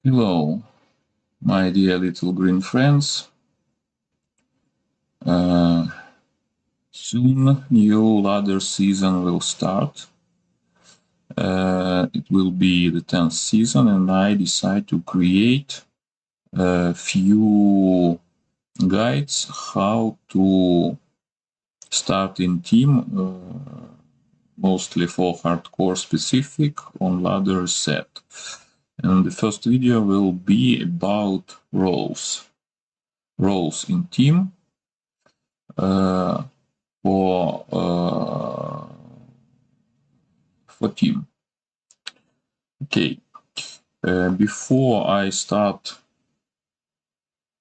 Hello, my dear little green friends. Soon new ladder season will start. It will be the 10th season, and I decide to create a few guides how to start in team, mostly for hardcore specific on ladder set. And the first video will be about roles in team. For team. Okay, before I start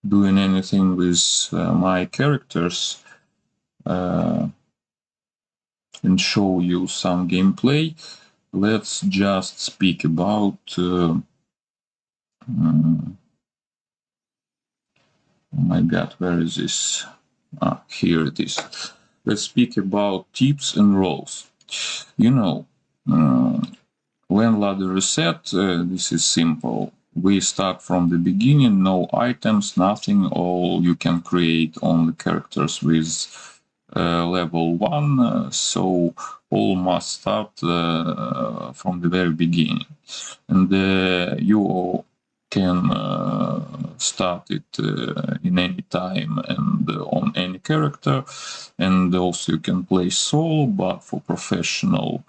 doing anything with my characters and show you some gameplay, let's just speak about oh my god, where is this? Here it is. Let's speak about tips and roles. You know, when ladder is set, this is simple. We start from the beginning, no items, nothing, all you can create only characters with level 1, so all must start from the very beginning. And you can start it in any time and on any character, and also you can play solo, but for professional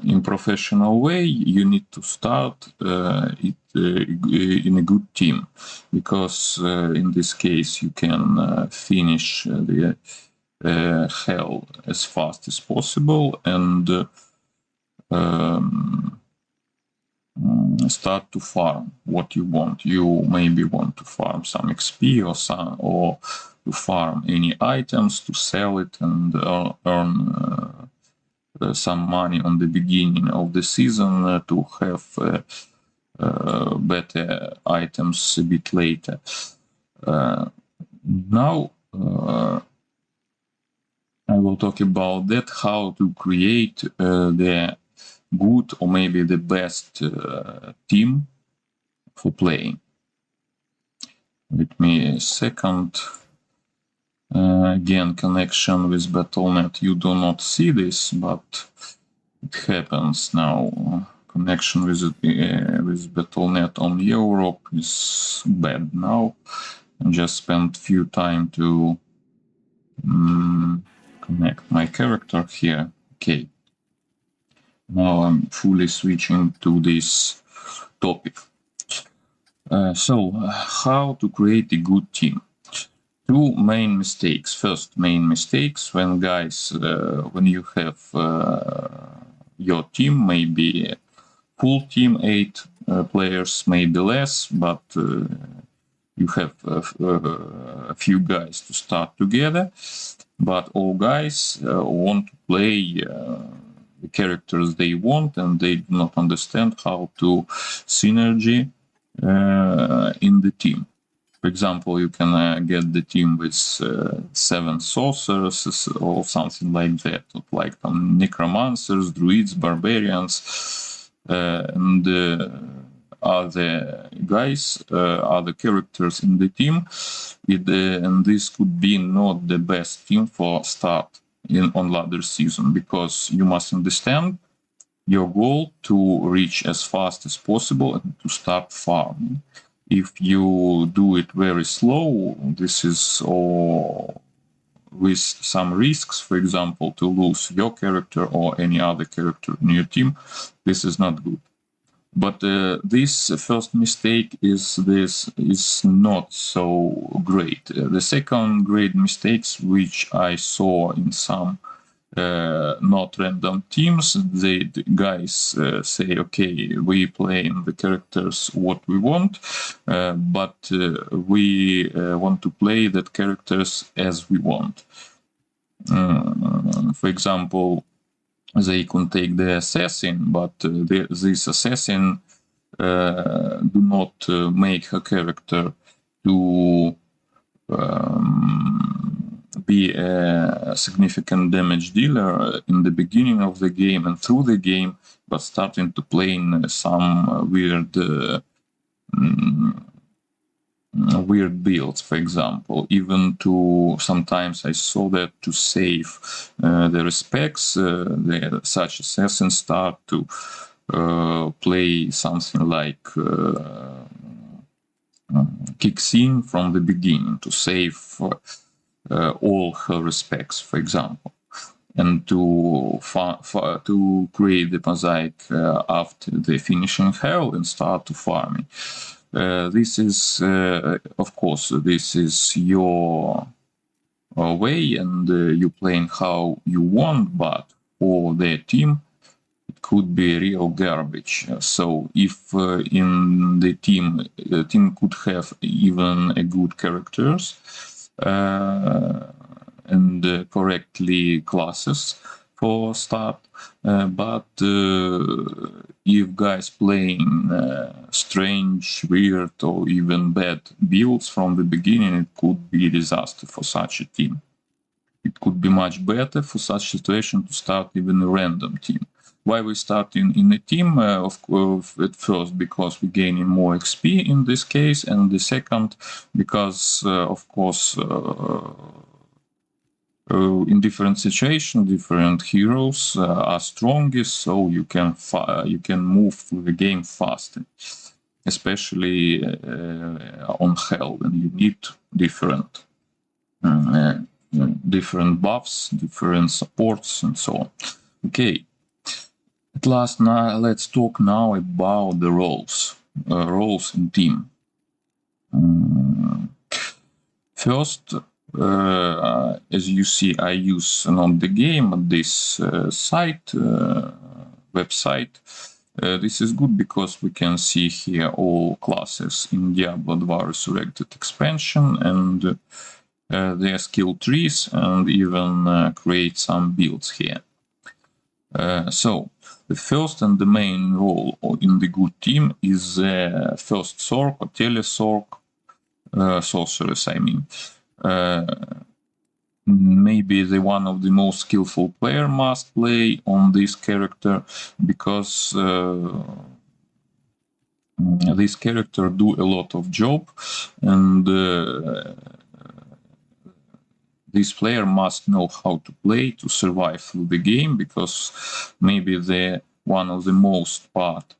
in professional way you need to start it in a good team, because in this case you can finish the hell as fast as possible and start to farm what you want. You maybe want to farm some XP or to farm any items to sell it and earn some money on the beginning of the season to have better items a bit later. Now I will talk about that, how to create the good or maybe the best team for playing. Let me a second. Again, connection with Battle.net. You do not see this, but it happens now. Connection with Battle.net on Europe is bad now. I just spent few time to connect my character here. Okay. Now I'm fully switching to this topic. So, how to create a good team? Two main mistakes. First main mistakes, when you have your team, maybe full team, 8 players, maybe less, but you have a few guys to start together, but all guys want to play the characters they want, and they do not understand how to synergy in the team. For example, you can get the team with 7 sorcerers or something like that, like necromancers, druids, barbarians, and other guys, other characters in the team. And this could be not the best team for start on ladder season, because you must understand your goal to reach as fast as possible and to start farming. If you do it very slow, this is all with some risks, for example, to lose your character or any other character in your team. This is not good. But this first mistake is not so great. The second great mistakes, which I saw in some not random teams, the guys say, okay, we play in the characters what we want, but we want to play that characters as we want. For example, they can take the assassin, but this assassin do not make her character to be a significant damage dealer in the beginning of the game and through the game, but starting to play in some weird builds, for example. Even to sometimes I saw that to save the respects, such assassins start to play something like kicks in from the beginning to save all her respects, for example, and to create the mosaic after the finishing hell and start to farming. This is, of course, this is your way, and you playing how you want, but for the team, it could be real garbage. So if in the team could have even a good characters and correctly classes for start, but if guys playing strange, weird, or even bad builds from the beginning, it could be a disaster for such a team. It could be much better for such situation to start even a random team. Why we start in a team? Of course, at first because we're gaining more XP in this case, and the second because, of course, in different situations, different heroes are strongest, so you can move through the game faster, especially on hell, when you need different buffs, different supports, and so on. Okay. At last, now let's talk now about the roles in team. First, as you see, I use not the game, but this website. This is good because we can see here all classes in Diablo 2 Resurrected expansion and their skill trees, and even create some builds here. So the first and the main role in the good team is the first Sorc or Telesorc, sorceress, I mean. Maybe the one of the most skillful player must play on this character, because this character do a lot of job, and this player must know how to play to survive through the game, because maybe the one of the most part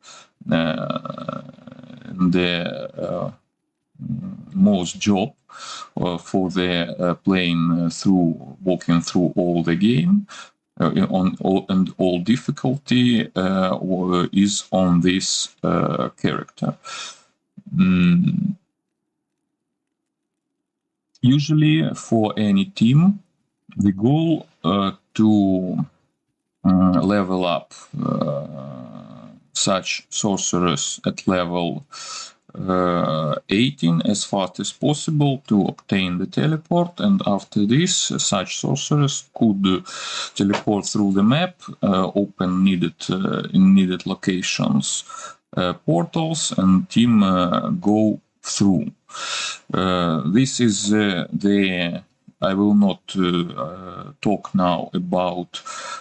most job for the playing through, walking through all the game on all difficulty is on this character. Usually for any team, the goal to level up such sorcerers at level 18 as fast as possible to obtain the teleport, and after this such sorcerers could teleport through the map, open in needed locations portals, and team go through. This is I will not talk now about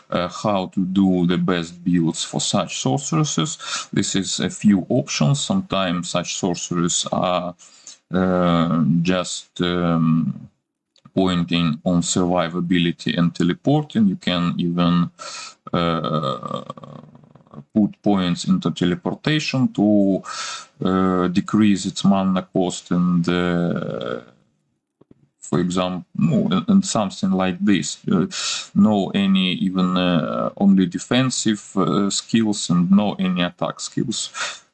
how to do the best builds for such sorceresses. This is a few options. Sometimes such sorcerers are just pointing on survivability and teleporting. You can even put points into teleportation to decrease its mana cost, and for example, and something like this. No any even only defensive skills, and no any attack skills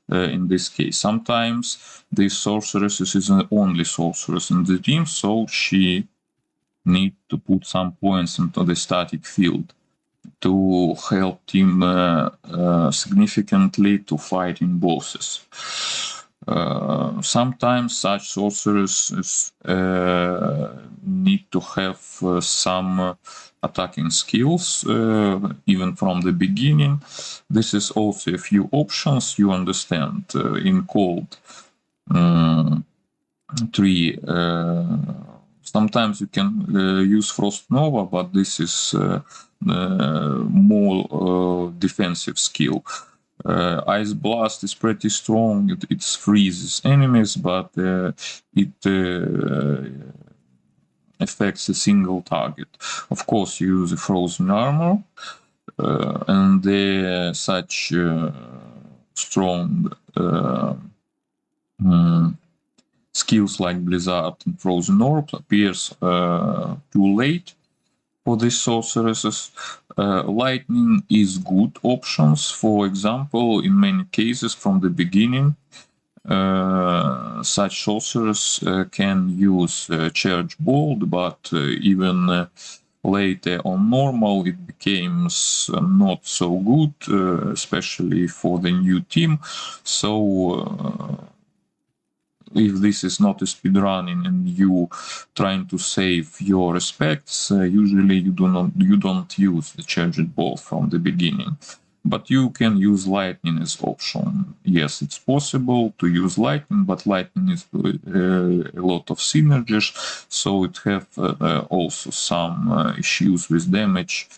in this case. Sometimes this sorceress is the only sorceress in the team, so she need to put some points into the static field to help team significantly to fighting bosses. Sometimes such sorcerers need to have some attacking skills even from the beginning. This is also a few options, you understand, in cold 3 Sometimes you can use Frost Nova, but this is more defensive skill. Ice Blast is pretty strong. It freezes enemies, but it affects a single target. Of course, you use a Frozen Armor, and such strong skills like Blizzard and Frozen Orb appears too late for these sorceresses. Lightning is good options. For example, in many cases from the beginning, such sorcerers can use Charge Bolt, but even later on normal it becomes not so good, especially for the new team. So if this is not a speedrunning and you trying to save your respects, usually you don't use the Charged Ball from the beginning. But you can use lightning as option. Yes, it's possible to use lightning, but lightning is a lot of synergies, so it have also some issues with damage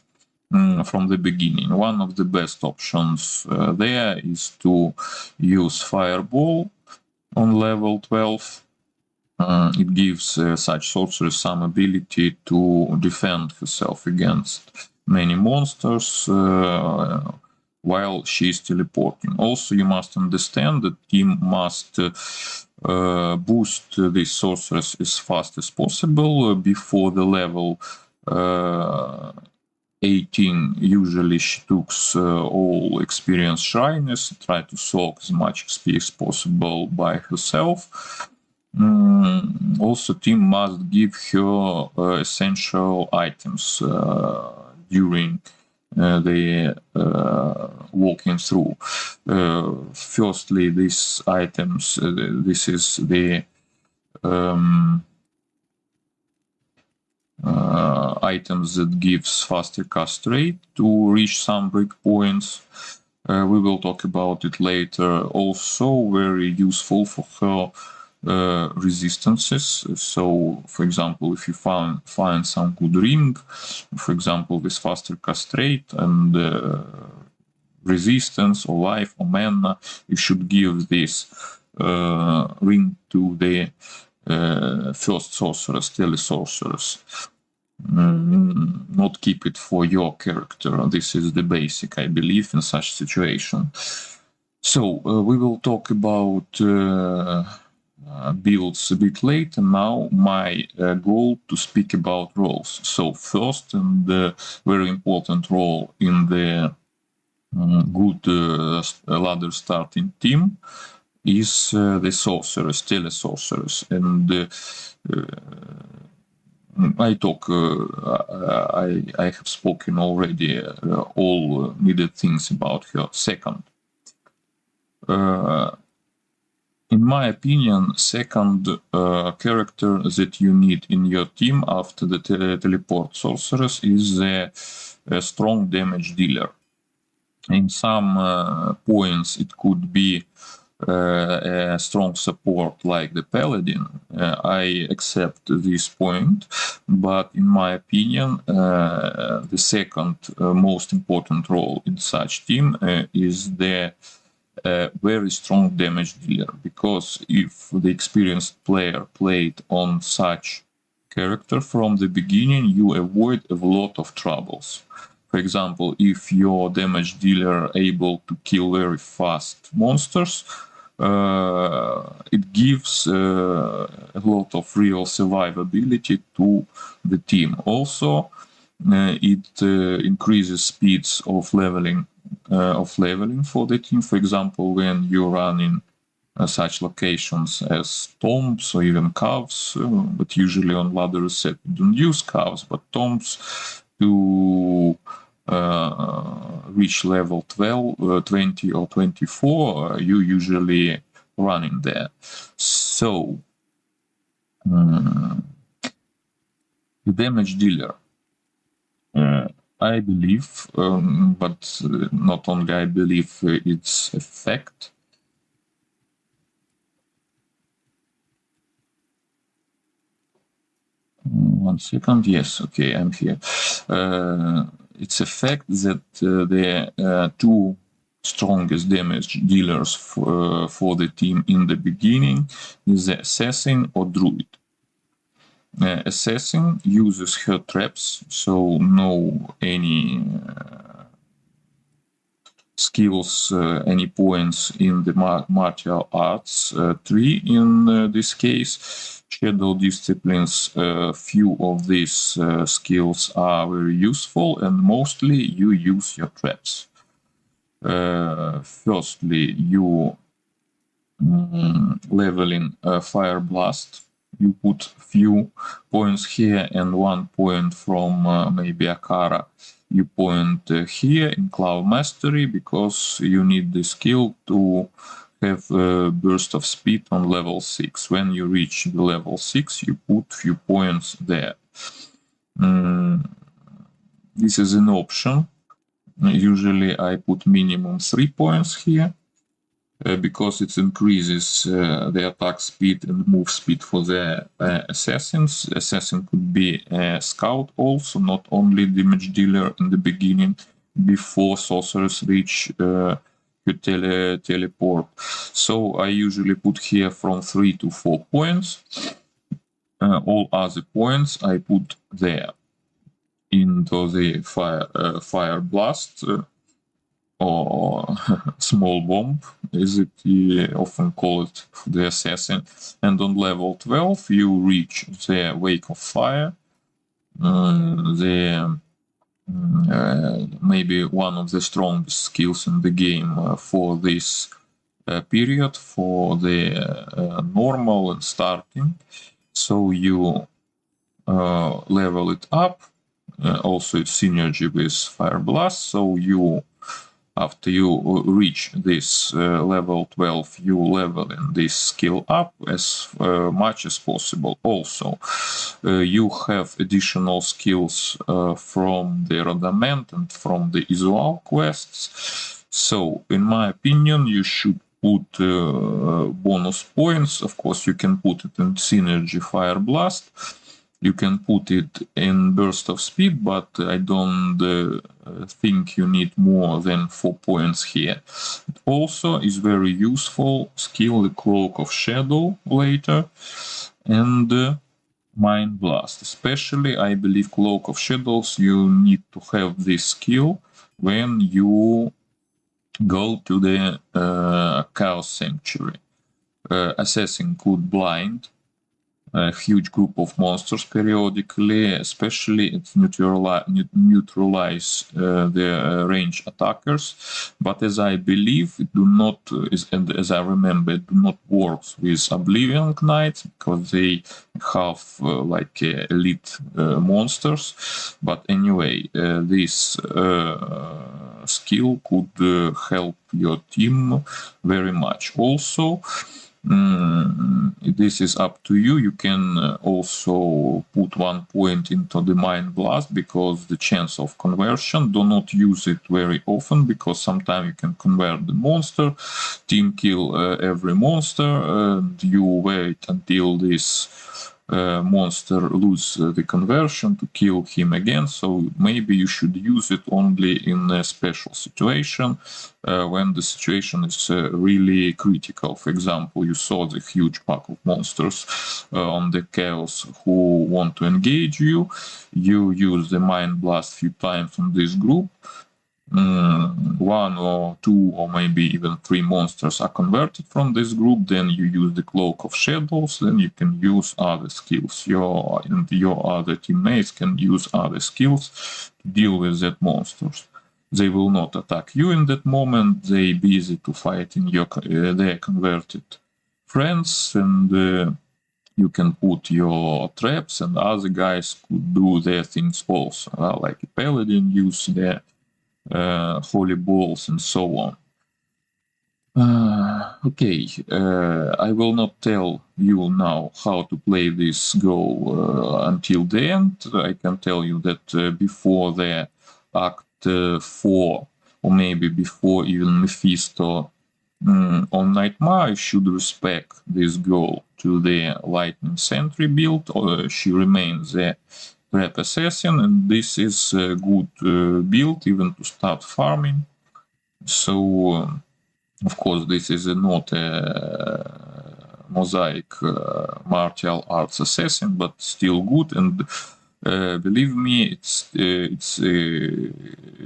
from the beginning. One of the best options there is to use Fireball on level 12. It gives such sorceress some ability to defend herself against many monsters while she is teleporting. Also, you must understand that team must boost this sorceress as fast as possible before the level 18. Usually she took all experience shriners, try to soak as much XP as possible by herself. Also, team must give her essential items during the walking through. Firstly, these items, this is the items that gives faster cast rate to reach some breakpoints. We will talk about it later. Also, very useful for her resistances. So, for example, if you find some good ring, for example, with faster cast rate and resistance or life or mana, you should give this ring to the first sorceress, tele-sorceress. Not keep it for your character. This is the basic, I believe, in such situation. So we will talk about builds a bit later. Now my goal to speak about roles. So first and very important role in the good ladder starting team is the sorceress, tele-sorceress, and I have spoken already all needed things about her. Second, in my opinion, second character that you need in your team after the teleport sorceress is a strong damage dealer. In some points it could be a strong support like the paladin. I accept this point, but in my opinion, the second most important role in such team is the very strong damage dealer, because if the experienced player played on such character from the beginning, you avoid a lot of troubles. For example, if your damage dealer able to kill very fast monsters, it gives a lot of real survivability to the team. Also, it increases speeds of leveling for the team. For example, when you run in such locations as tombs or even caves, but usually on ladder set we don't use caves, but tombs, to reach level 12, 20 or 24, you usually running there. So, the damage dealer, I believe, but not only I believe, it's a fact. 1 second. Yes, okay, I'm here. It's a fact that the two strongest damage dealers for the team in the beginning is the assassin or druid. Assassin uses her traps, so no any skills, any points in the martial arts tree in this case. Shadow disciplines, few of these skills are very useful, and mostly you use your traps. Firstly, you leveling Fire Blast. You put few points here and 1 point from maybe Akara. You point here in Cloud Mastery because you need the skill to have a burst of speed on level 6. When you reach the level 6, you put few points there. This is an option. Usually I put minimum 3 points here. Because it increases the attack speed and move speed for the assassins. Assassin could be a scout also, not only damage dealer in the beginning, before sorcerers reach teleport. So I usually put here from 3 to 4 points. All other points I put there into the fire blast. Or small bomb, as it often called for the assassin. And on level 12 you reach the Wake of Fire, maybe one of the strongest skills in the game for this period, for the normal and starting. So you level it up, also it's synergy with Fire Blast, so you after you reach this level 12, you level this skill up as much as possible. Also, you have additional skills from the Rodament and from the Isual quests. So, in my opinion, you should put bonus points. Of course, you can put it in Synergy Fire Blast. You can put it in Burst of Speed, but I don't think you need more than 4 points here. It also is very useful skill, the Cloak of Shadow later, and Mind Blast. Especially, I believe Cloak of Shadows, you need to have this skill when you go to the Chaos Sanctuary. Assassin could blind a huge group of monsters periodically, especially it neutralize the range attackers. But as I believe, it do not, and as I remember, it do not work with Oblivion Knights because they have like elite monsters. But anyway, this skill could help your team very much. Also, this is up to you. You can also put 1 point into the Mind Blast because the chance of conversion. Do not use it very often because sometimes you can convert the monster, team kill every monster, and you wait until this monster lose the conversion to kill him again. So maybe you should use it only in a special situation when the situation is really critical. For example, you saw the huge pack of monsters on the chaos who want to engage you. You use the Mind Blast few times on this group. 1 or 2 or maybe even 3 monsters are converted from this group, then you use the Cloak of Shadows, then you can use other skills. Your other teammates can use other skills to deal with that monsters. They will not attack you in that moment, they busy to fight in their converted friends, and you can put your traps, and other guys could do their things also, like a paladin use their holy balls and so on. Okay, I will not tell you now how to play this go until the end. I can tell you that before the Act 4, or maybe before even Mephisto On Nightmare, you should respect this girl to the Lightning Sentry build, or she remains a prep assassin, and this is a good build even to start farming. So, of course, this is not a mosaic martial arts assassin, but still good. And believe me,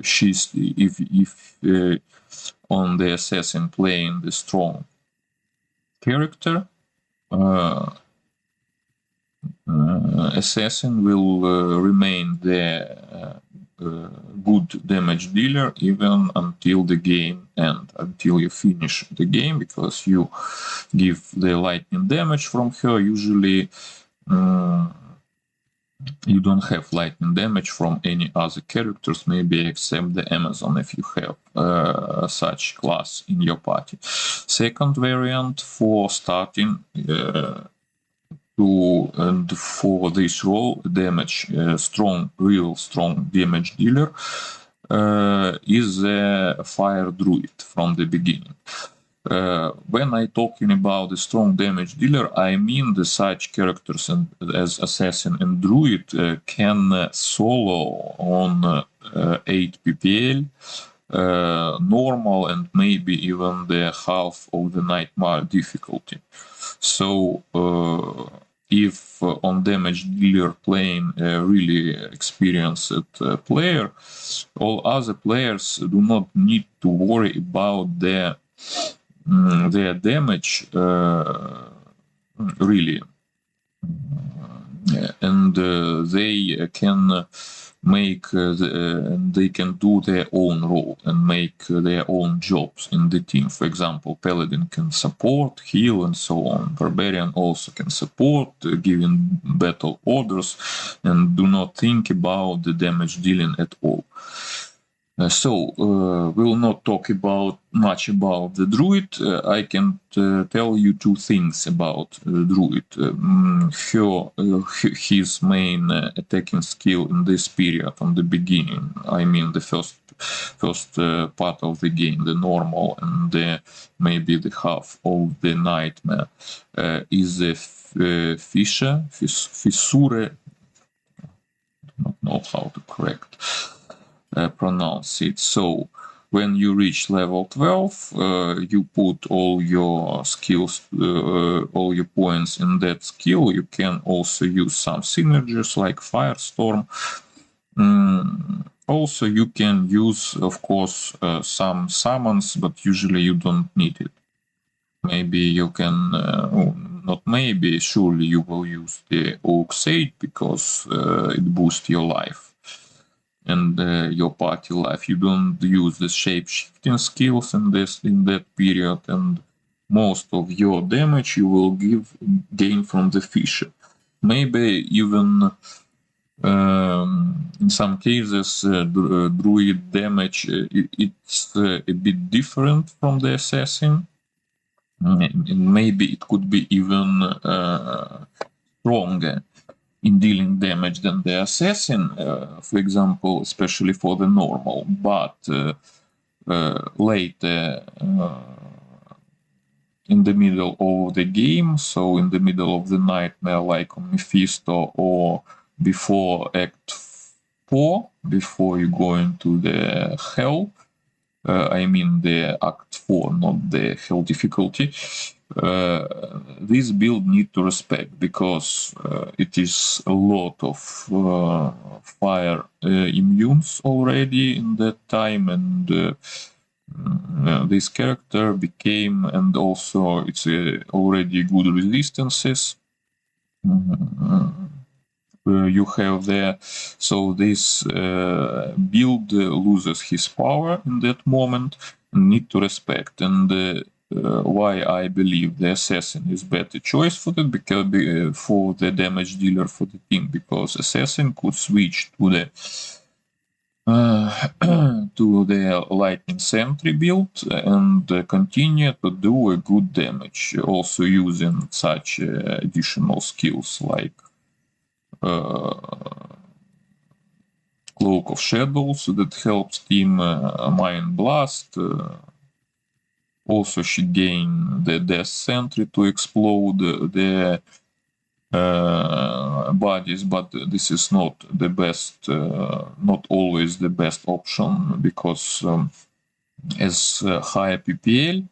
she's if on the assassin playing the strong character, assassin will remain the good damage dealer even until the game end, until you finish the game, because you give the lightning damage from her. Usually you don't have lightning damage from any other characters, maybe except the Amazon, if you have such class in your party. Second variant for starting and for this role, damage real strong damage dealer is a fire druid from the beginning. When I talking about the strong damage dealer, I mean the such characters as assassin and druid can solo on 8 ppl, normal, and maybe even the half of the nightmare difficulty. So if on damage dealer playing a really experienced player, all other players do not need to worry about their damage really, and they can make they can do their own role and make their own jobs in the team. For example, Paladin can support, heal, and so on. Barbarian also can support, giving battle orders, and do not think about the damage dealing at all. So we'll not talk much about the druid. I can tell you two things about druid. His main attacking skill in this period, from the beginning, I mean the first part of the game, the normal and maybe the half of the nightmare, is a fissure. I don't know how to correct pronounce it. So when you reach level 12, you put all your skills, all your points in that skill. You can also use some synergies like Firestorm. Also, you can use, of course, some summons, but usually you don't need it. Maybe you can, not maybe, surely you will use the Oak Sage because it boosts your life and your party life. You don't use the shape-shifting skills in that period, and most of your damage you will gain from the fissure. Maybe even in some cases druid damage it's a bit different from the assassin. Maybe it could be even stronger in dealing damage than the assassin, for example, especially for the normal, but later in the middle of the game, so in the middle of the nightmare, like on Mephisto, or before Act 4, before you go into the hell, I mean the Act 4, not the hell difficulty, this build need to respect, because it is a lot of fire immunes already in that time, and this character became, and also it's already good resistances you have there. So this build loses his power in that moment and need to respect. And why I believe the assassin is better choice for that, because for the damage dealer for the team, because assassin could switch to the to the lightning sentry build and continue to do a good damage, also using such additional skills like Cloak of Shadows that helps team Mind Blast, Also, she gained the death sentry to explode the bodies, but this is not the best, not always the best option, because as higher PPL,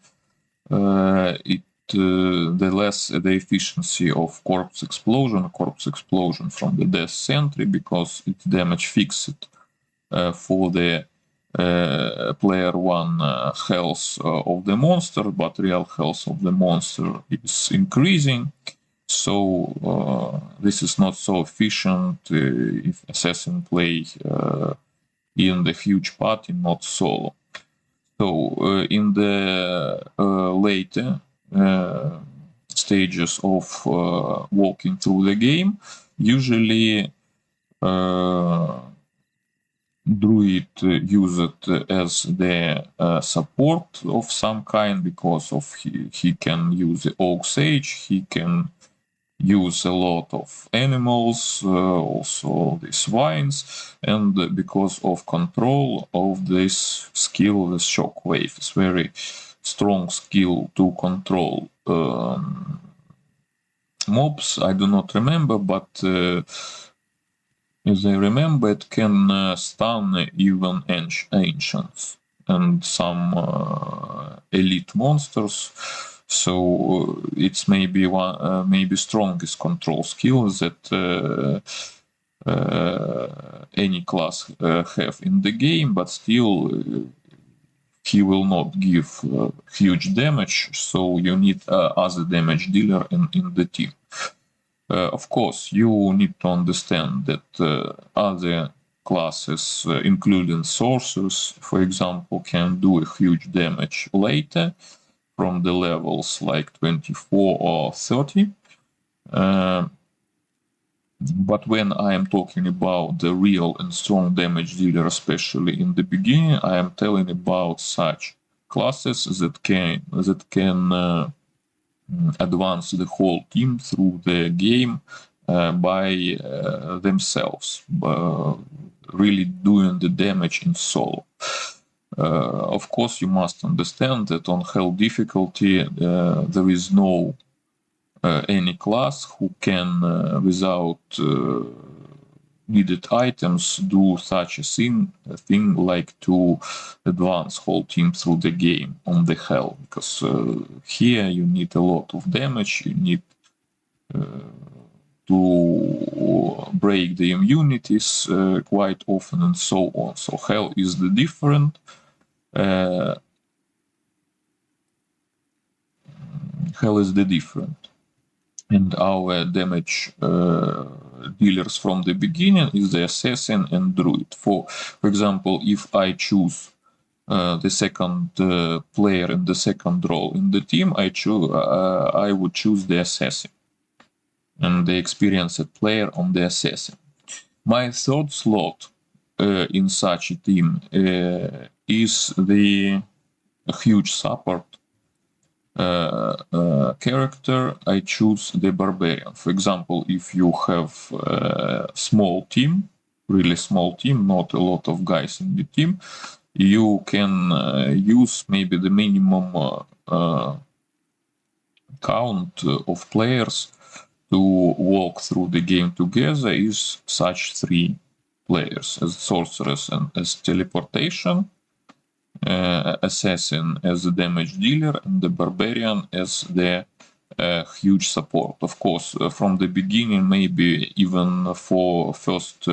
the less the efficiency of corpse explosion from the death sentry, because it's damage fixed for the player 1 health of the monster, but real health of the monster is increasing. So this is not so efficient if assassin play in the huge party, not solo. So in the later stages of walking through the game, usually Druid used as the support of some kind, because of he can use the Oak Sage, he can use a lot of animals, also these vines, and because of control of this skill, the shockwave is very strong skill to control mobs. I do not remember, but as I remember, it can stun even ancients and some elite monsters. So it's maybe one, maybe strongest control skill that any class have in the game, but still he will not give huge damage. So you need other damage dealer in the team. Of course, you need to understand that other classes, including sorcerers, for example, can do a huge damage later from the levels like 24 or 30. But when I am talking about the real and strong damage dealer, especially in the beginning, I am telling about such classes that can advance the whole team through the game by themselves, really doing the damage in solo. Of course, you must understand that on hell difficulty there is no any class who can without needed items do such a thing like to advance whole team through the game on the hell, because here you need a lot of damage, you need to break the immunities quite often and so on. So hell is the different. Hell is the different. And our damage dealers from the beginning is the assassin and druid. For example, if I choose the second player in the second role in the team, I would choose the assassin and the experienced player on the assassin. My third slot in such a team is the huge support character. I choose the barbarian. For example, if you have a small team, really small team, not a lot of guys in the team, you can use maybe the minimum count of players to walk through the game together is such 3 players, as sorceress and as teleportation, assassin as the damage dealer, and the barbarian as the huge support. Of course, from the beginning, maybe even for first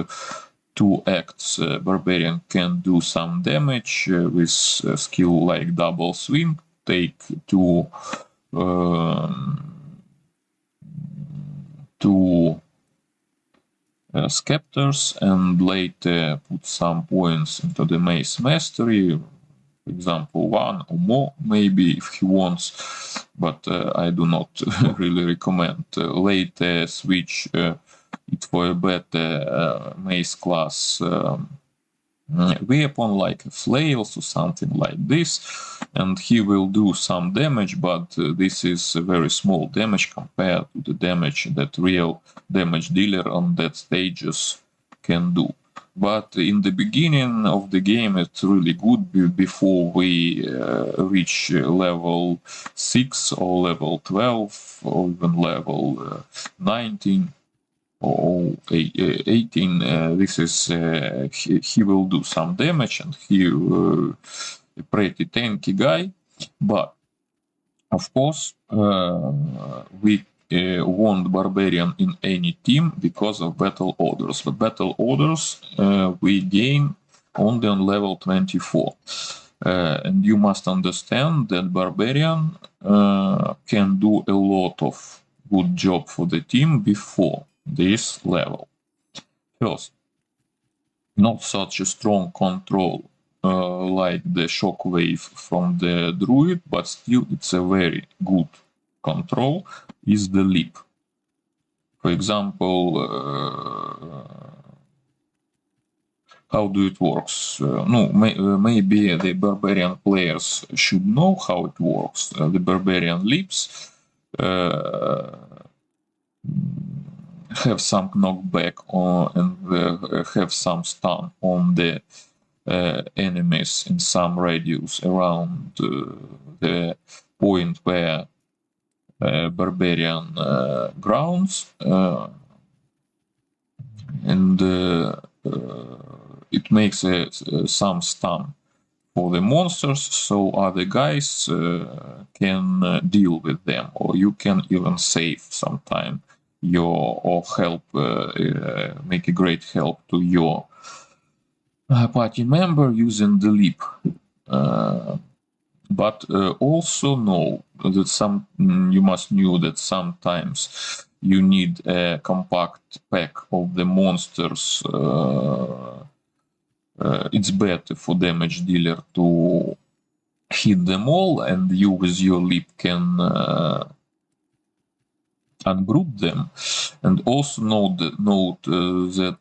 2 acts, barbarian can do some damage with a skill like double swing, take 2 scepters, and later put some points into the mace mastery. For example, 1 or more, maybe if he wants, but I do not really recommend. Later switch it for a better mace class weapon, like flails or something like this, and he will do some damage, but this is a very small damage compared to the damage that real damage dealer on that stages can do. but in the beginning of the game it's really good before we reach level 6 or level 12 or even level 19 or 18. This is he will do some damage, and he a pretty tanky guy, but of course we want barbarian in any team because of battle orders. The battle orders we gain only on level 24. And you must understand that barbarian can do a lot of good job for the team before this level. First, not such a strong control like the shockwave from the druid, but still it's a very good control, is the leap. For example, how do it works? No, maybe the barbarian players should know how it works. The barbarian leaps have some knockback on and have some stun on the enemies in some radius around the point where barbarian grounds, and it makes some stun for the monsters, so other guys can deal with them, or you can even save sometime your or help make a great help to your party member using the leap. But also know that you must know that sometimes you need a compact pack of the monsters. It's better for damage dealer to hit them all, and you with your leap can ungroup them. And also note that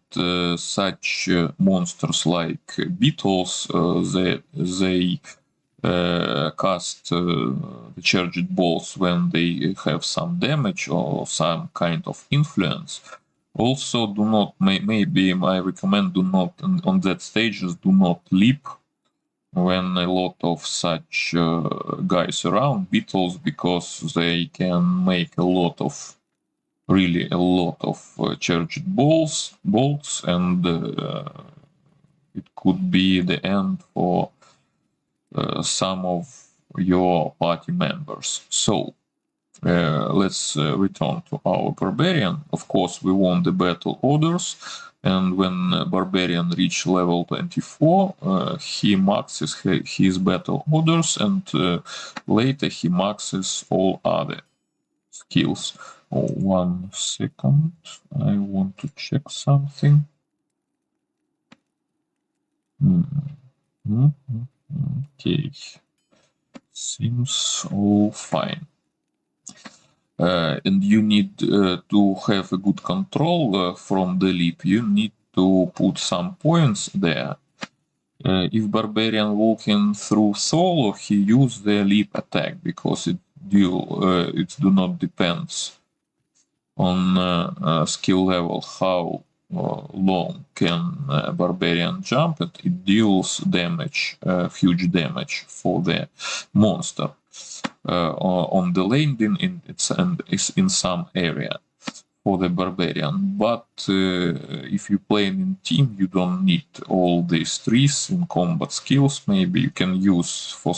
such monsters like beetles, they cast the charged balls when they have some damage or some kind of influence. Also, do not, maybe I recommend do not, on that stages, do not leap when a lot of such guys around, beetles, because they can make really a lot of charged bolts, and it could be the end for some of your party members. So let's return to our barbarian. Of course, we want the battle orders, and when barbarian reach level 24, he maxes his battle orders, and later he maxes all other skills. Oh, 1 second, I want to check something. Okay, seems all fine. And you need to have a good control from the leap. You need to put some points there. If barbarian walking through solo, he use the leap attack because it do not depends on skill level how long can barbarian jump. It deals damage, huge damage for the monster on the landing and is in some area for the barbarian. But if you play in team, you don't need all these trees in combat skills. Maybe you can use for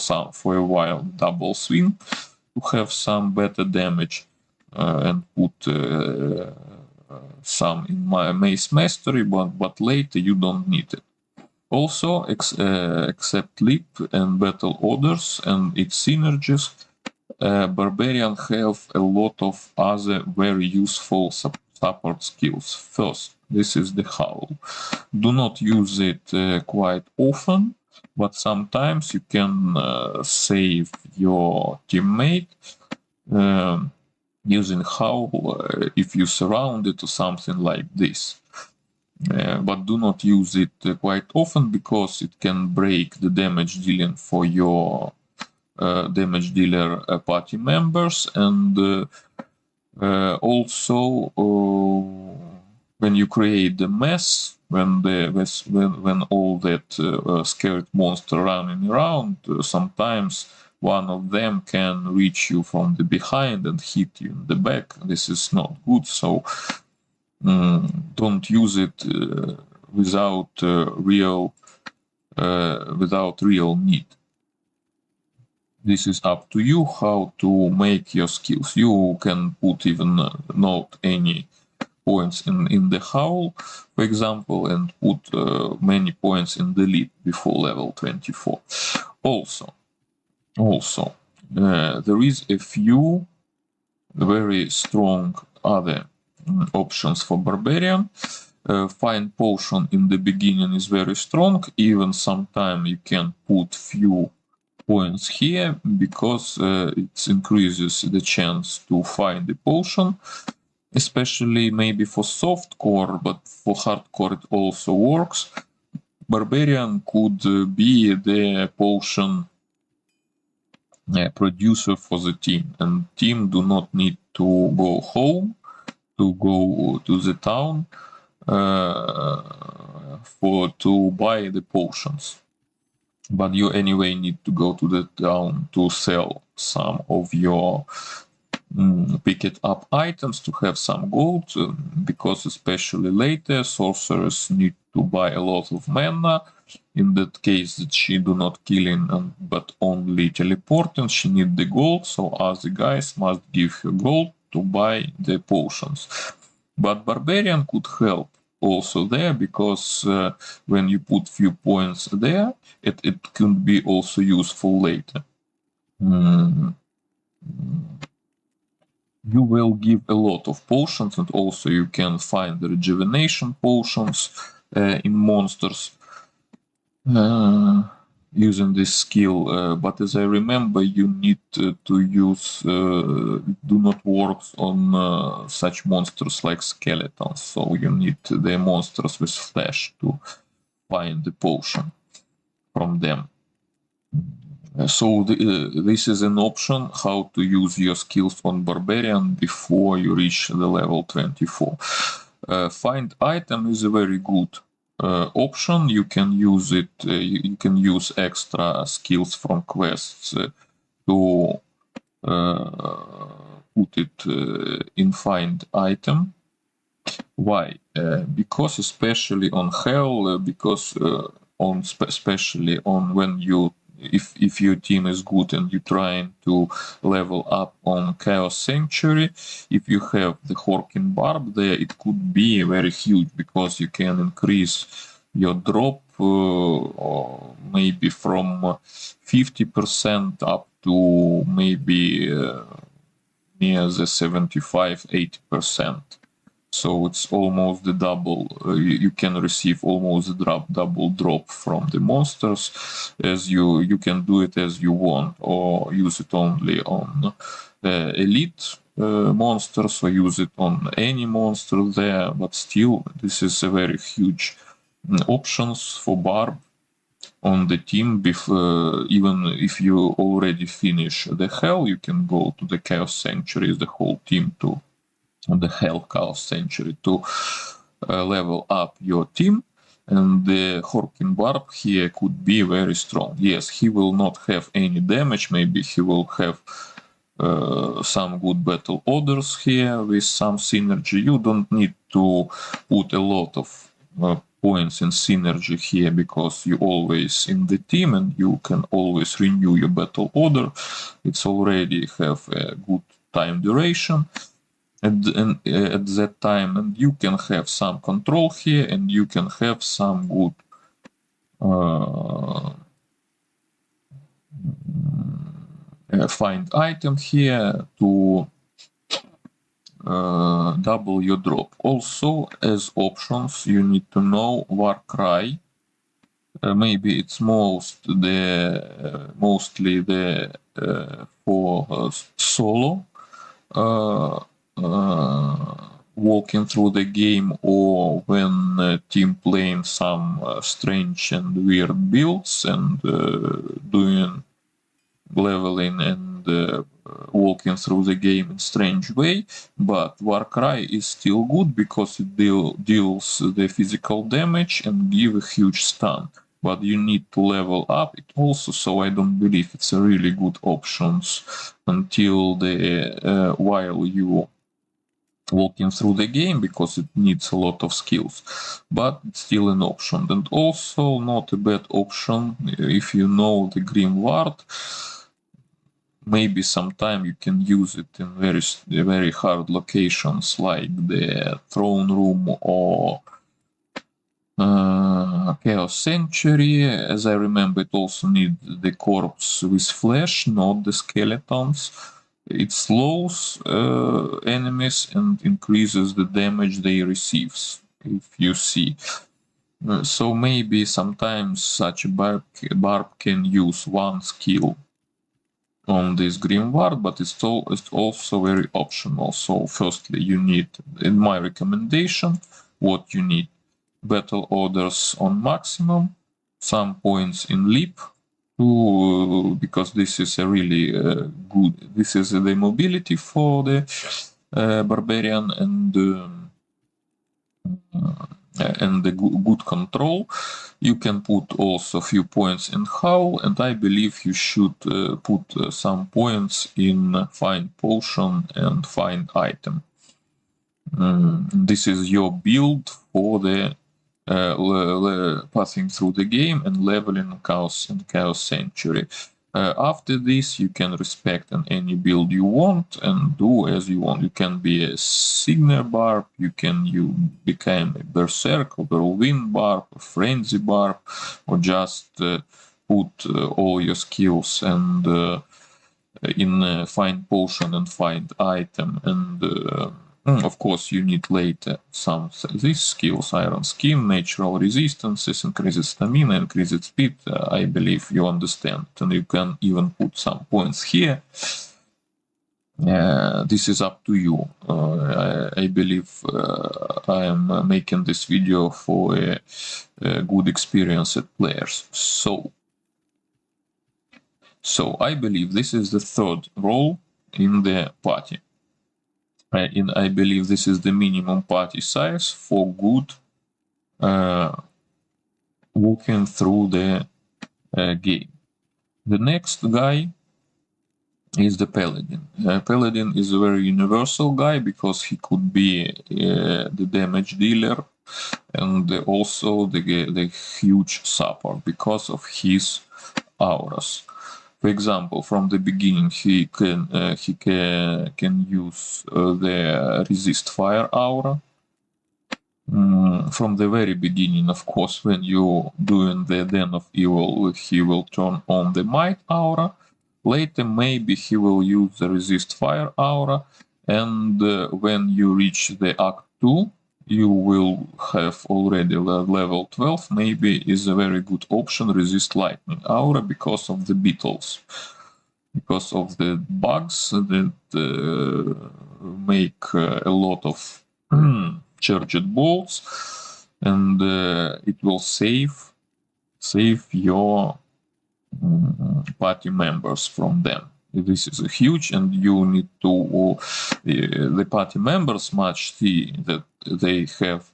a while double swing to have some better damage and put some in my mace mastery, but later you don't need it. Also, except leap and battle orders and its synergies, barbarian have a lot of other very useful support skills. First, this is the howl. Do not use it quite often, but sometimes you can save your teammate using howl if you surround it or something like this. But do not use it quite often because it can break the damage dealing for your damage dealer party members, and also when you create the mess, when all that scared monster running around, sometimes one of them can reach you from the behind and hit you in the back. This is not good, so don't use it without real need. This is up to you how to make your skills. You can put even not any points in the howl, for example, and put many points in the lead before level 24. Also, there is a few very strong other options for Barbarian. Find potion in the beginning is very strong. Even sometimes you can put few points here because it increases the chance to find the potion, especially maybe for softcore, but for hardcore it also works. Barbarian could be the potion producer for the team, and team do not need to go home, to go to the town to buy the potions. But you anyway need to go to the town to sell some of your picked up items to have some gold, because especially later sorcerers need to buy a lot of mana. In that case that she do not killing but only teleporting, she need the gold, so other guys must give her gold to buy the potions. But Barbarian could help also there, because when you put few points there, it can be also useful later. You will give a lot of potions, and also you can find the rejuvenation potions in monsters using this skill, but as I remember, you need to use do not work on such monsters like skeletons, so you need the monsters with flesh to find the potion from them. So this is an option how to use your skills on Barbarian before you reach the level 24. Find item is a very good option. You can use it. You can use extra skills from quests to put it in find item. Why? Because especially on Hell, because especially on when you if your team is good and you're trying to level up on Chaos Sanctuary, if you have the Horking Barb there, it could be very huge, because you can increase your drop maybe from 50% up to maybe near the 75-80%. So it's almost the double. You can receive almost the double drop from the monsters, as you can do it as you want, or use it only on elite monsters, or use it on any monster there. But still, this is a very huge options for Barb on the team. Even if you already finish the Hell, you can go to the Chaos Sanctuary, the whole team to the Hell Chaos Sanctuary to level up your team, and the Horking Barb here could be very strong. Yes, he will not have any damage, maybe he will have some good battle orders here with some synergy. You don't need to put a lot of points in synergy here, because you always in the team and you can always renew your battle order. It's already have a good time duration. And at that time, and you can have some control here, and you can have some good find item here to double your drop. Also, as options, you need to know Warcry. Maybe it's mostly the for solo. Walking through the game, or when team playing some strange and weird builds and doing leveling and walking through the game in strange way, but Warcry is still good because it deals the physical damage and give a huge stun. But you need to level up it also, so I don't believe it's a really good options until the while you walking through the game, because it needs a lot of skills, but it's still an option. And also not a bad option if you know the Grim Ward. Maybe sometime you can use it in very hard locations like the throne room or Chaos Sanctuary. As I remember, it also needs the corpse with flesh, not the skeletons. It slows enemies and increases the damage they receive, if you see. So maybe sometimes such a barb can use one skill on this Grim Ward, but it's also very optional. So firstly, you need, in my recommendation, what you need: battle orders on maximum, some points in leap, because this is a really good. This is the mobility for the barbarian and the good control. You can put also a few points in howl, and I believe you should put some points in find potion and find item. This is your build for the passing through the game and leveling Chaos and Chaos Sanctuary. After this, you can respect any build you want and do as you want. You can be a Signer Barb, you become a Berserk or Whirlwind Barb, a Frenzy Barb, or just put all your skills and in find potion and find item, and of course you need later some these skills: Iron Skin, Natural Resistances, Increased Stamina, Increased Speed. I believe you understand, and you can even put some points here. This is up to you. I believe I am making this video for a good experienced players. So I believe this is the third role in the party. I believe this is the minimum party size for good walking through the game. The next guy is the Paladin. Paladin is a very universal guy because he could be the damage dealer and also the huge support because of his auras. For example, from the beginning, he can use the resist fire aura. From the very beginning, of course, when you doing the Den of Evil, he will turn on the might aura. Later, maybe he will use the resist fire aura, and when you reach the Act 2, you will have already level 12, maybe is a very good option, resist lightning aura, because of the beetles, because of the bugs that make a lot of charged bolts, and it will save your party members from them. This is huge, and you need to the party members must see that they have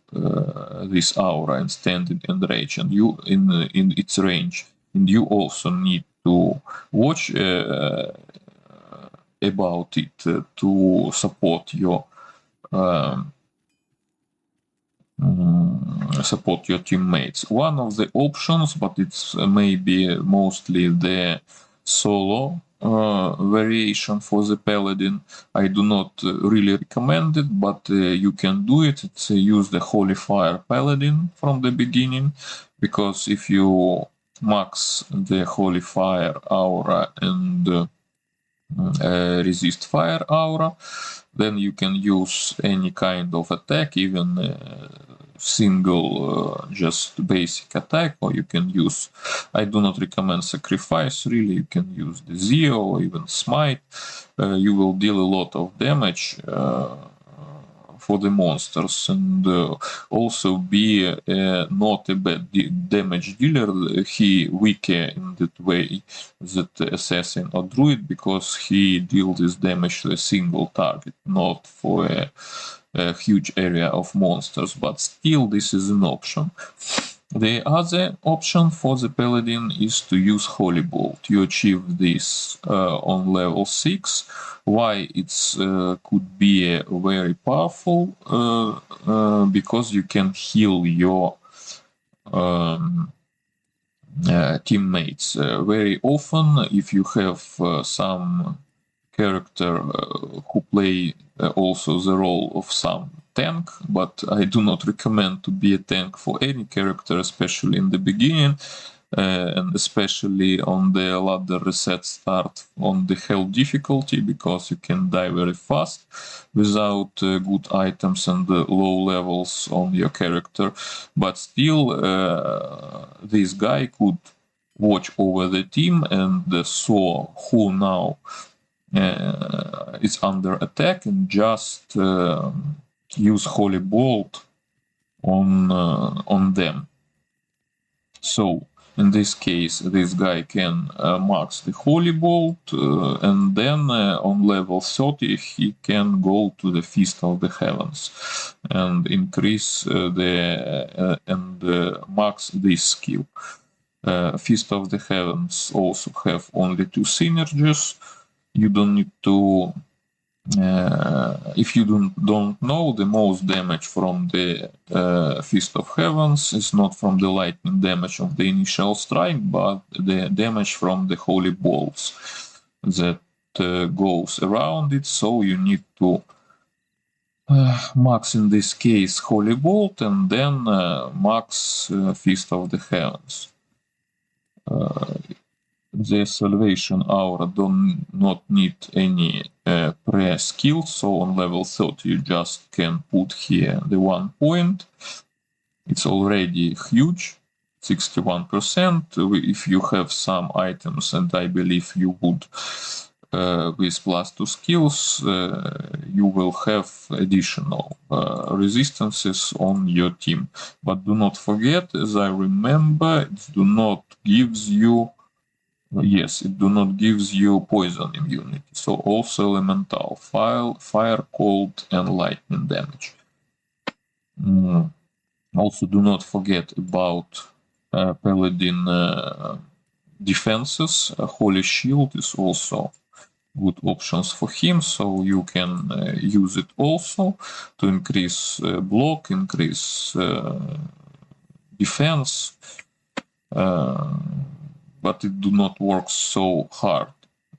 this aura and standing enrage, and you in its range, and you also need to watch about it to support your teammates. One of the options, but it's maybe mostly the solo variation for the Paladin. I do not really recommend it, but you can do it. It's use the Holy Fire Paladin from the beginning, because if you max the Holy Fire aura and resist fire aura, then you can use any kind of attack, even single just basic attack, or you can use, I do not recommend sacrifice really, you can use the Zeo or even smite. You will deal a lot of damage for the monsters, and also be not a bad damage dealer. He weaker in that way that assassin or druid, because he deals this damage to a single target, not for a huge area of monsters, but still this is an option. The other option for the paladin is to use Holy Bolt. You achieve this on level 6. Why it's could be very powerful? Because you can heal your teammates. Very often, if you have some character who play also the role of some tank, but I do not recommend to be a tank for any character, especially in the beginning, and especially on the ladder reset start on the hell difficulty, because you can die very fast without good items and low levels on your character. But still, this guy could watch over the team and saw who now is under attack, and just use Holy Bolt on them. So in this case, this guy can max the Holy Bolt, and then on level 30 he can go to the Feast of the Heavens and increase the and max this skill. Feast of the Heavens also have only 2 synergies. You don't need to. If you don't know, the most damage from the Feast of Heavens is not from the lightning damage of the initial strike, but the damage from the Holy Bolts that goes around it. So you need to max, in this case, Holy Bolt, and then max Feast of the Heavens. The Salvation Aura do not need any pre-skill, so on level 30 you just can put here the 1 point. It's already huge, 61%. If you have some items, and I believe you would, with +2 skills, you will have additional resistances on your team. But do not forget, as I remember, it do not gives you it do not gives you poison immunity. So also elemental, fire, cold, and lightning damage. Also, do not forget about paladin defenses. Holy Shield is also good options for him, so you can use it also to increase block, increase defense. But it do not work so hard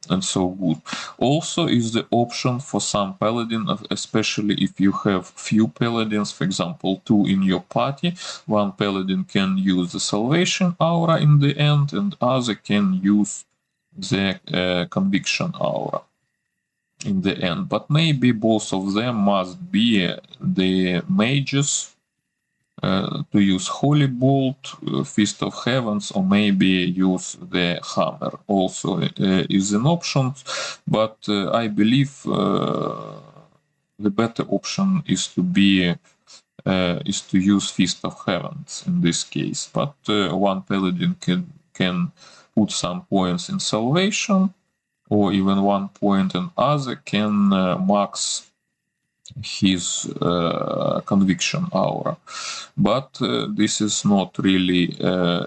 and so good. Also is the option for some paladin, especially if you have few paladins, for example 2 in your party. One paladin can use the Salvation Aura in the end, and other can use the Conviction Aura in the end. But maybe both of them must be the mages, to use Holy Bolt, Feast of Heavens, or maybe use the Hammer also is an option, but I believe the better option is to use Feast of Heavens in this case. But one paladin can put some points in Salvation, or even 1 point, and other can max his Conviction Aura. But this is not really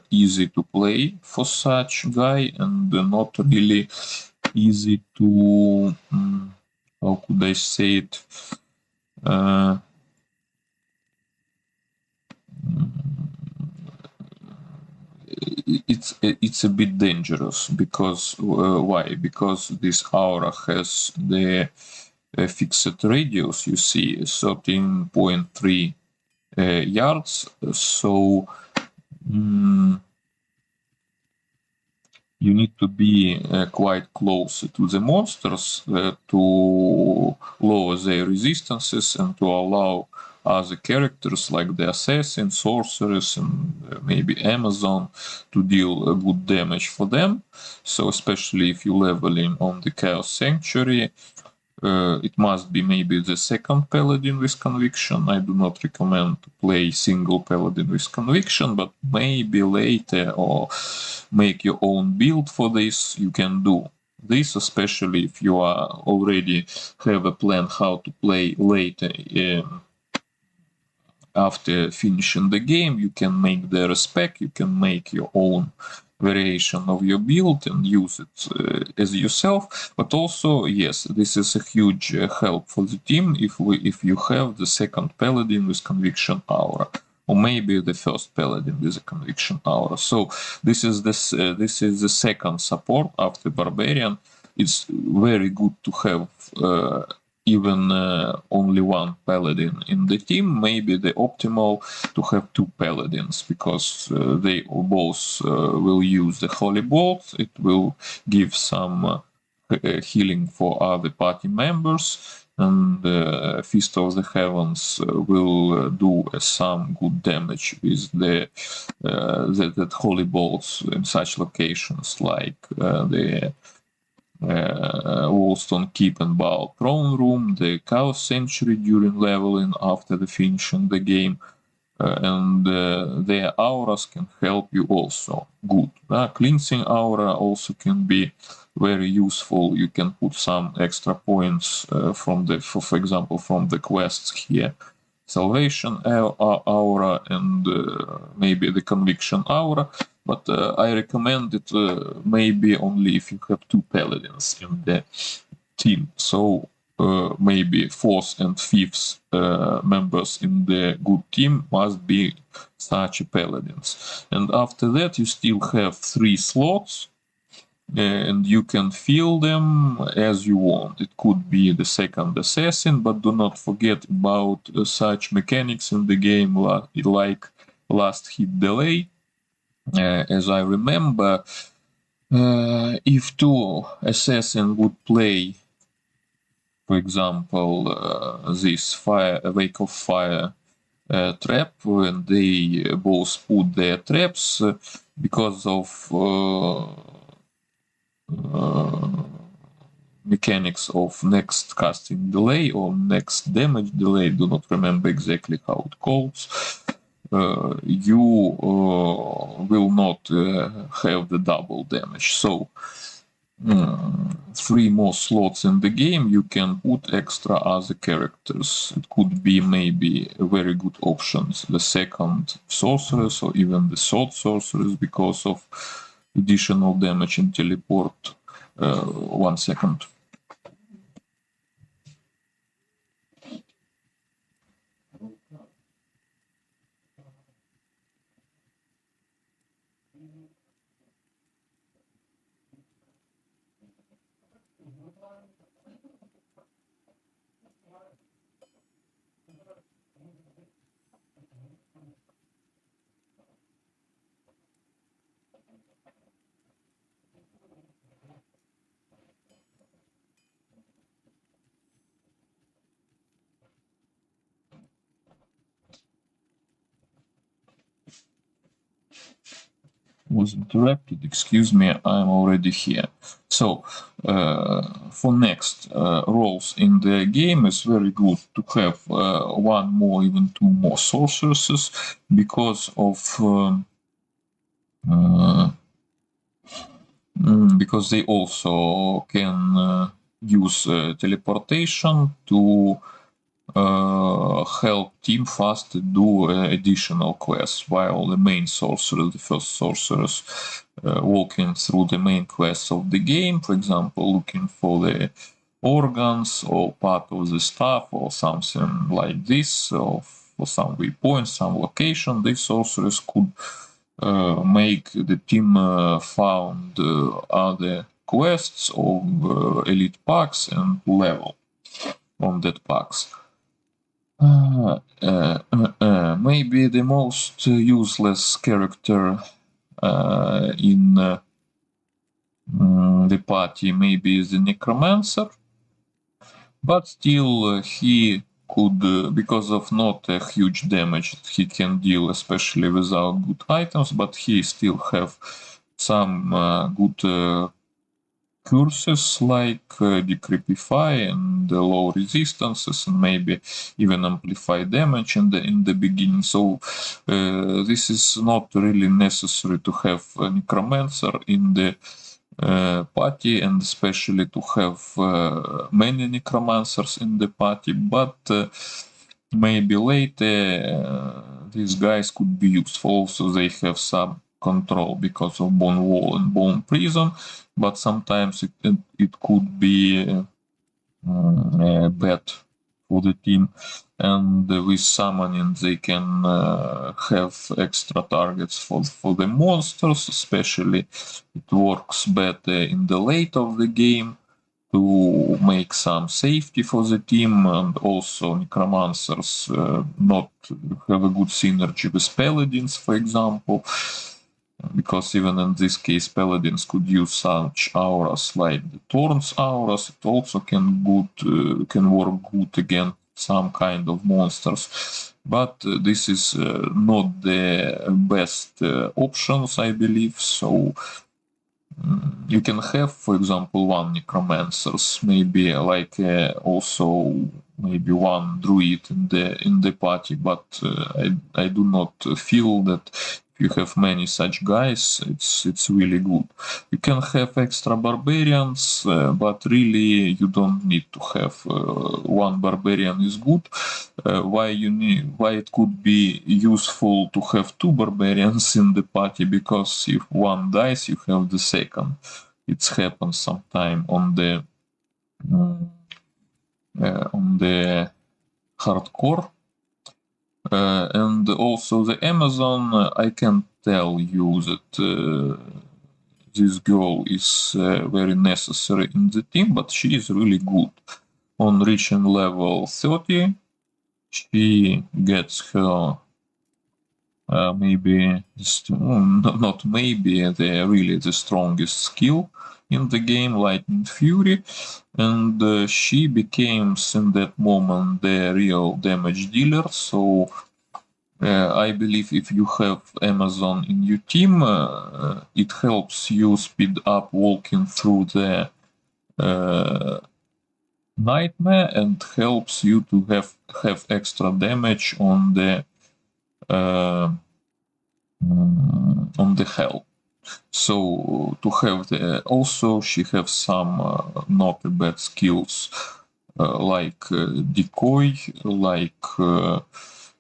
easy to play for such guy, and not really easy to, how could I say it, it's a bit dangerous, because why? Because this aura has the fixed radius, you see, 13.3 yards, so you need to be quite close to the monsters to lower their resistances and to allow other characters like the assassin, sorceress, and maybe Amazon to deal good damage for them. So especially if you're leveling on the Chaos Sanctuary, it must be maybe the second paladin with conviction. I do not recommend to play single paladin with conviction, but maybe later or make your own build for this. You can do this, especially if you are already have a plan how to play later. After finishing the game, you can make the respec, you can make your own variation of your build and use it as yourself. But also, yes, this is a huge help for the team if you have the second paladin with conviction aura, or maybe the first paladin with a conviction aura. So this is the second support after barbarian. It's very good to have even only one paladin in the team. Maybe the optimal to have two paladins, because they both will use the holy bolt. It will give some healing for other party members, and Feast of the Heavens will do some good damage with that holy bolts in such locations like the Woolstone Keep and Baal Throne Room, the Chaos Sanctuary during leveling after the finishing the game, and their auras can help you also. Good. Cleansing aura also can be very useful. You can put some extra points from the, for example, from the quests here. Salvation aura and maybe the conviction aura, but I recommend it maybe only if you have two paladins in the team. So maybe fourth and fifth members in the good team must be such paladins. And after that, you still have 3 slots. And you can fill them as you want. It could be the second assassin, but do not forget about such mechanics in the game like last hit delay. As I remember, if 2 assassins would play, for example, this wake of fire trap, when they both put their traps, because of mechanics of next casting delay or next damage delay, do not remember exactly how it calls, you will not have the double damage. So 3 more slots in the game, you can put extra other characters. It could be maybe a very good options, the second sorceress or even the third sorceress, because of additional damage and teleport. 1 second. Was interrupted, excuse me, I'm already here. So for next roles in the game, it's very good to have 1 more, even 2 more sorceresses, because of because they also can use teleportation to help team fast do additional quests, while the main sorcerer, the first sorcerers, walking through the main quests of the game, for example, looking for the organs or part of the staff or something like this, or for some waypoint, some location, these sorcerers could make the team found other quests of elite packs and level on that packs. Maybe the most useless character in the party maybe is the necromancer, but still he could, because of not a huge damage he can deal, especially without good items, but he still have some good curses like decreepify and low resistances and maybe even amplify damage in the beginning. So this is not really necessary to have a necromancer in the party, and especially to have many necromancers in the party, but maybe later these guys could be useful, so they have some control because of Bone Wall and Bone Prison, but sometimes it could be bad for the team, and with summoning they can have extra targets for the monsters, especially it works better in the late of the game to make some safety for the team, and also necromancers not have a good synergy with paladins, for example, because even in this case paladins could use such auras like the Thorns auras. It also can work good against some kind of monsters, but this is not the best options, I believe. So you can have, for example, one necromancers, maybe like also maybe one druid in the party, but I do not feel that if you have many such guys, it's really good. You can have extra barbarians, but really you don't need to have one barbarian is good. Why it could be useful to have two barbarians in the party, because if one dies, you have the second. It's happened sometime on the hardcore. And also the Amazon, I can tell you that this girl is very necessary in the team, but she is really good. On reaching level 30, she gets her maybe, not maybe, really the strongest skill in the game, Lightning Fury, and she becomes in that moment the real damage dealer. So I believe if you have Amazon in your team, it helps you speed up walking through the nightmare and helps you to have extra damage on the hell. So to have also she has some not bad skills like decoy, like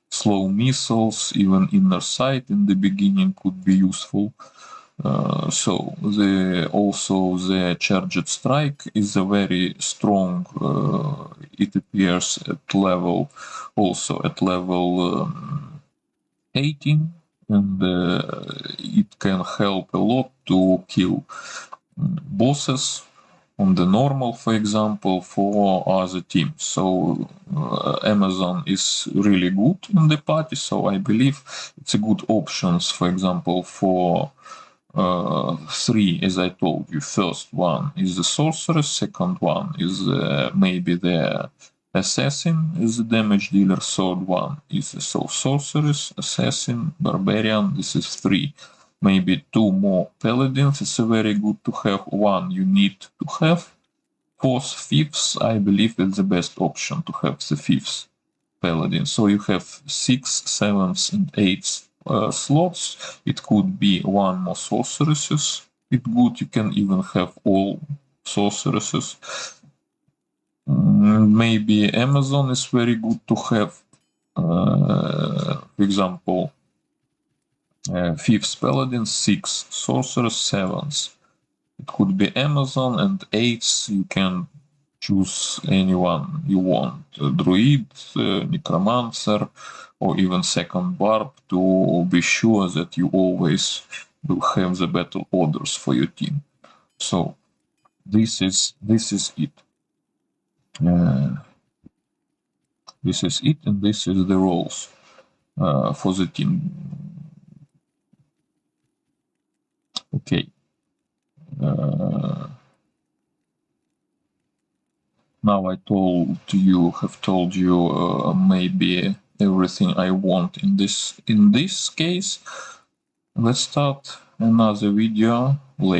slow missiles, even inner sight in the beginning could be useful. So also the charged strike is a very strong. It appears at level 18, and it can help a lot to kill bosses on the normal, for example, for other teams. So Amazon is really good in the party, so I believe it's a good options, for example, for three, as I told you. First one is the sorceress, second one is maybe the assassin is the damage dealer, third one is the sorceress, assassin, barbarian. This is three. Maybe two more paladins. It's very good to have. One you need to have. Fourth, fifth, I believe it's the best option to have the fifth paladin. So you have 6th, 7th, and 8th slots. It could be one more sorceresses. It's good. You can even have all sorceresses. Maybe Amazon is very good to have. For example, 5th paladin, 6th sorceress, 7th. It could be Amazon, and 8th you can choose anyone you want. A druid, necromancer, or even second barb, to be sure that you always will have the battle orders for your team. So this is it. This is it, and this is the roles for the team. Okay. Now I have told you maybe everything I want in this case. Let's start another video later.